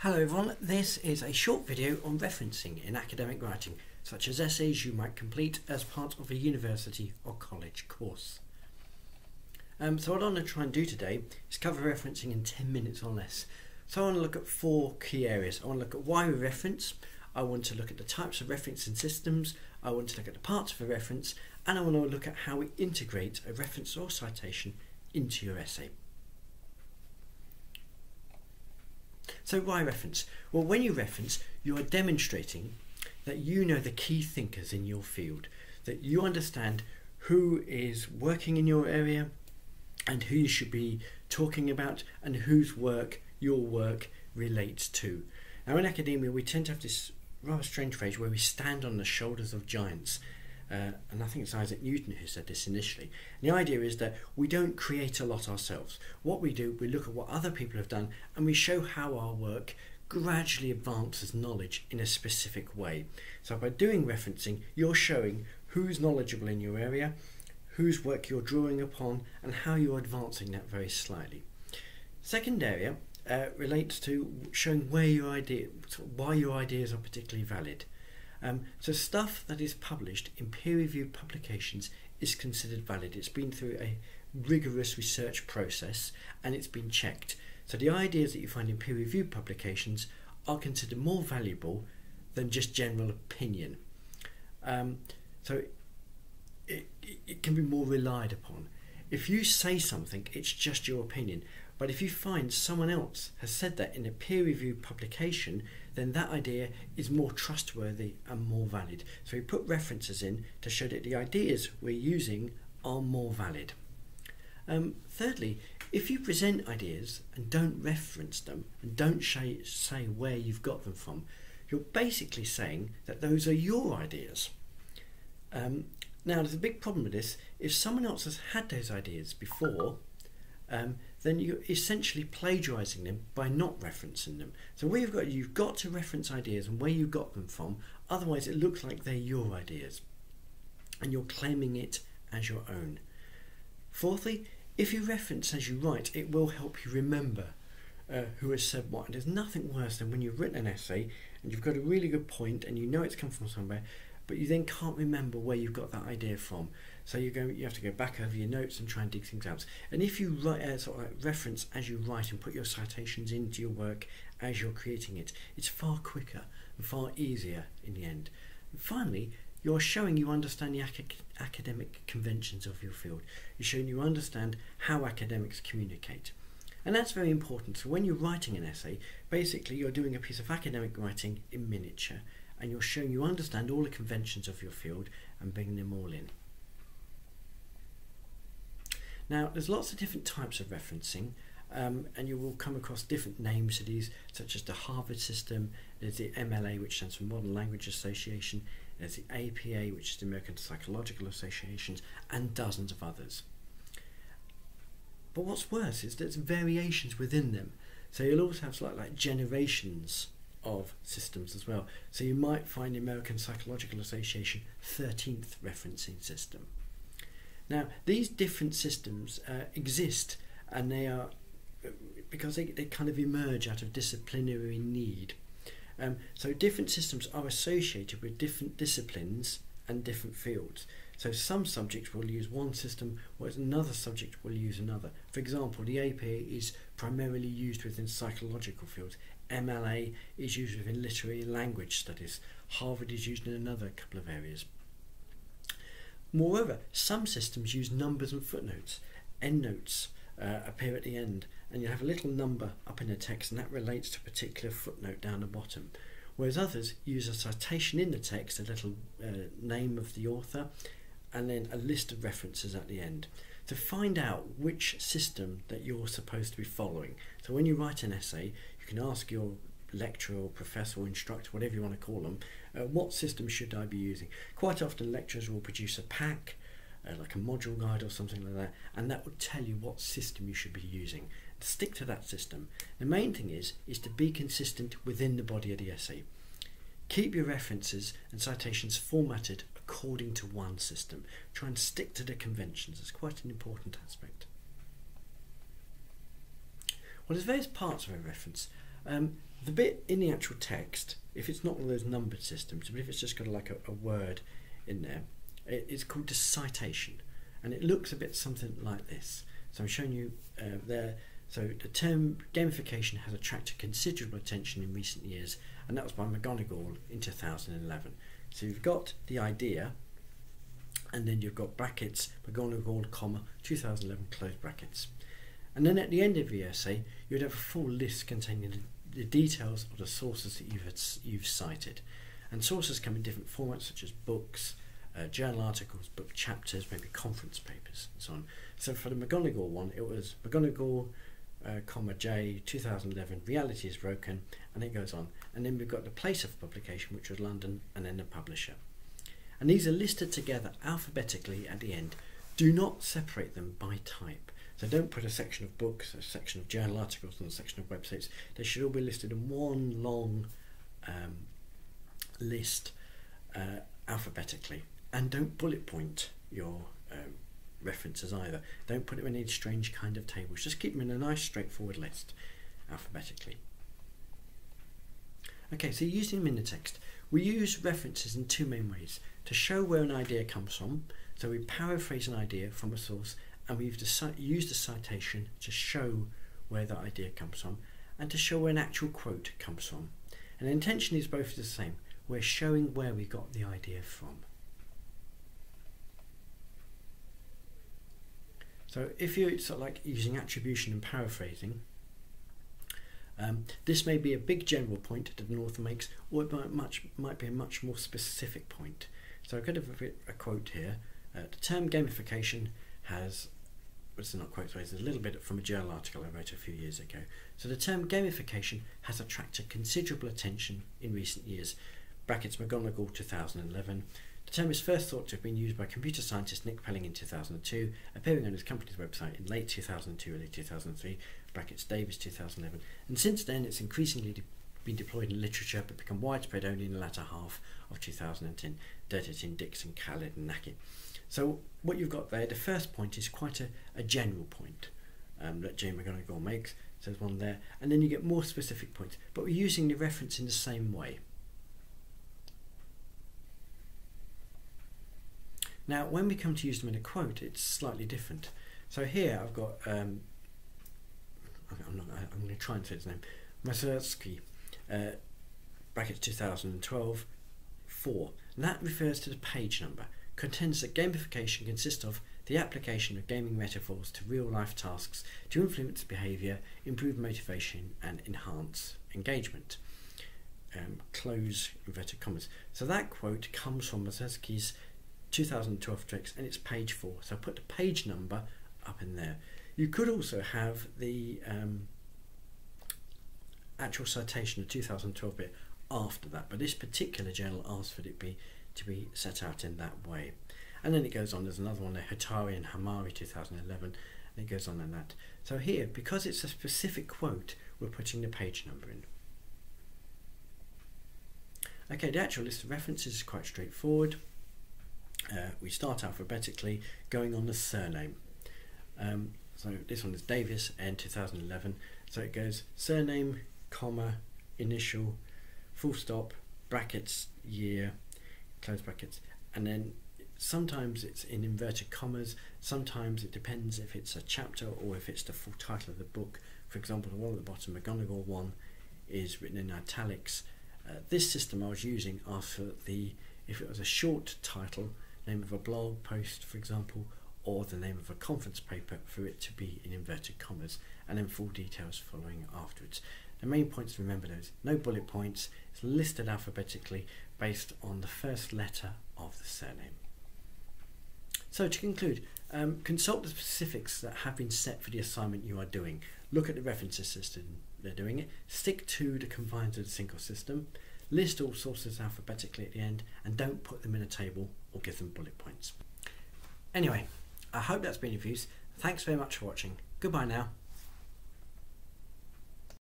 Hello everyone, this is a short video on referencing in academic writing, such as essays you might complete as part of a university or college course. So what I'm going to try and do today is cover referencing in 10 minutes or less. So I want to look at 4 key areas. I want to look at why we reference, I want to look at the types of referencing systems, I want to look at the parts of a reference, and I want to look at how we integrate a reference or citation into your essay. So why reference? Well, when you reference, you are demonstrating that you know the key thinkers in your field, that you understand who is working in your area and who you should be talking about and whose work your work relates to. Now in academia we tend to have this rather strange phrase where we stand on the shoulders of giants. And I think it's Isaac Newton who said this initially. And the idea is that we don't create a lot ourselves. What we do, we look at what other people have done and we show how our work gradually advances knowledge in a specific way. So by doing referencing, you're showing who's knowledgeable in your area, whose work you're drawing upon, and how you're advancing that very slightly. Second area relates to showing why your ideas are particularly valid. So stuff that is published in peer-reviewed publications is considered valid. It's been through a rigorous research process and it's been checked. So the ideas that you find in peer-reviewed publications are considered more valuable than just general opinion. So it can be more relied upon. If you say something, it's just your opinion. But if you find someone else has said that in a peer-reviewed publication, then that idea is more trustworthy and more valid. So we put references in to show that the ideas we're using are more valid. Thirdly, if you present ideas and don't reference them and don't say where you've got them from, you're basically saying that those are your ideas. Now there's a big problem with this. If someone else has had those ideas before, then you're essentially plagiarising them by not referencing them. So where you've got to reference ideas and where you got them from, otherwise it looks like they're your ideas and you're claiming it as your own. Fourthly, if you reference as you write, it will help you remember who has said what. And there's nothing worse than when you've written an essay and you've got a really good point and you know it's come from somewhere, but you then can't remember where you've got that idea from. So you have to go back over your notes and try and dig things out. And if you write, reference as you write and put your citations into your work as you're creating it, it's far quicker and far easier in the end. And finally, you're showing you understand the academic conventions of your field. You're showing you understand how academics communicate. And that's very important. So when you're writing an essay, basically you're doing a piece of academic writing in miniature, and you're showing you understand all the conventions of your field and bringing them all in. Now there's lots of different types of referencing and you will come across different names to these, such as the Harvard system, there's the MLA, which stands for Modern Language Association, there's the APA, which is the American Psychological Associations, and dozens of others. But what's worse is there's variations within them. So you'll also have like generations of systems as well. So you might find the American Psychological Association 13th referencing system. Now these different systems exist, and they are because they kind of emerge out of disciplinary need. So different systems are associated with different disciplines and different fields. So some subjects will use one system, whereas another subject will use another. For example, the APA is primarily used within psychological fields. MLA is used within literary and language studies. Harvard is used in another couple of areas. Moreover, some systems use numbers and footnotes. Endnotes appear at the end, and you have a little number up in the text, and that relates to a particular footnote down the bottom. Whereas others use a citation in the text, a little name of the author, and then a list of references at the end. To find out which system that you're supposed to be following. So when you write an essay, you can ask your lecturer or professor or instructor, whatever you want to call them, what system should I be using? Quite often lecturers will produce a pack, like a module guide or something like that, and that will tell you what system you should be using. Stick to that system. The main thing is to be consistent within the body of the essay. Keep your references and citations formatted according to one system. Try and stick to the conventions. It's quite an important aspect. Well, there's various parts of a reference. The bit in the actual text, if it's not one of those numbered systems, but if it's just got like a word in there, it's called a citation, and it looks a bit something like this. So I'm showing you there. So the term gamification has attracted considerable attention in recent years, and that was by McGonigal in 2011. So you've got the idea, and then you've got brackets, McGonigal, comma, 2011, close brackets. And then at the end of the essay, you'd have a full list containing the details of the sources that you've cited. And sources come in different formats, such as books, journal articles, book chapters, maybe conference papers, and so on. So for the McGonigal one, it was McGonigal, comma J, 2011, reality is broken, and it goes on. And then we've got the place of publication, which was London, and then the publisher. And these are listed together alphabetically at the end. Do not separate them by type. So don't put a section of books, a section of journal articles, and a section of websites. They should all be listed in one long list alphabetically. And don't bullet point your references either. Don't put them in any strange kind of tables. Just keep them in a nice straightforward list alphabetically. Okay, so using them in the text, we use references in two main ways: to show where an idea comes from. So we paraphrase an idea from a source, and we've used a citation to show where that idea comes from, and to show where an actual quote comes from. And the intention is both the same. We're showing where we got the idea from. So if you're sort of like using attribution and paraphrasing, this may be a big general point that an author makes, or it might be a much more specific point. So I've got a quote here. The term gamification has, well, it's not a quote, sorry, it's a little bit from a journal article I wrote a few years ago. So the term gamification has attracted considerable attention in recent years. Brackets McGonigal 2011. The term is first thought to have been used by computer scientist Nick Pelling in 2002, appearing on his company's website in late 2002, early 2003, brackets Davis 2011, and since then it's increasingly been deployed in literature but become widespread only in the latter half of 2010, Dirtin, Dixon, Khaled and Naki. So what you've got there, the first point is quite a general point that Jane McGonigal makes, so there's one there, and then you get more specific points, but we're using the reference in the same way. Now, when we come to use them in a quote, it's slightly different. So here I've got, I'm going to try and say his name, Masersky, brackets 2012, 4. And that refers to the page number. Contends that gamification consists of the application of gaming metaphors to real-life tasks to influence behaviour, improve motivation, and enhance engagement. Close inverted commas. So that quote comes from Masersky's 2012 tricks, and it's page 4, so I put the page number up in there. You could also have the actual citation of 2012 bit after that, but this particular journal asked for it to be set out in that way. And then it goes on, there's another one there, Hatari and Hamari 2011, and it goes on in that. So here, because it's a specific quote, we're putting the page number in. Okay, the actual list of references is quite straightforward. We start alphabetically, going on the surname. So this one is Davis, N 2011. So it goes surname, comma, initial, full stop, brackets, year, close brackets, and then sometimes it's in inverted commas, sometimes it depends if it's a chapter or if it's the full title of the book. For example, the one at the bottom, McGonigal one, is written in italics. This system I was using asked for if it was a short title, name of a blog post, for example, or the name of a conference paper, for it to be in inverted commas, and then full details following afterwards. The main points to remember those: no bullet points, it's listed alphabetically based on the first letter of the surname. So to conclude, consult the specifics that have been set for the assignment you are doing. Look at the references system they're doing it, stick to the confines of the single system, list all sources alphabetically at the end, and don't put them in a table or give them bullet points. Anyway, I hope that's been of use. Thanks very much for watching. Goodbye now.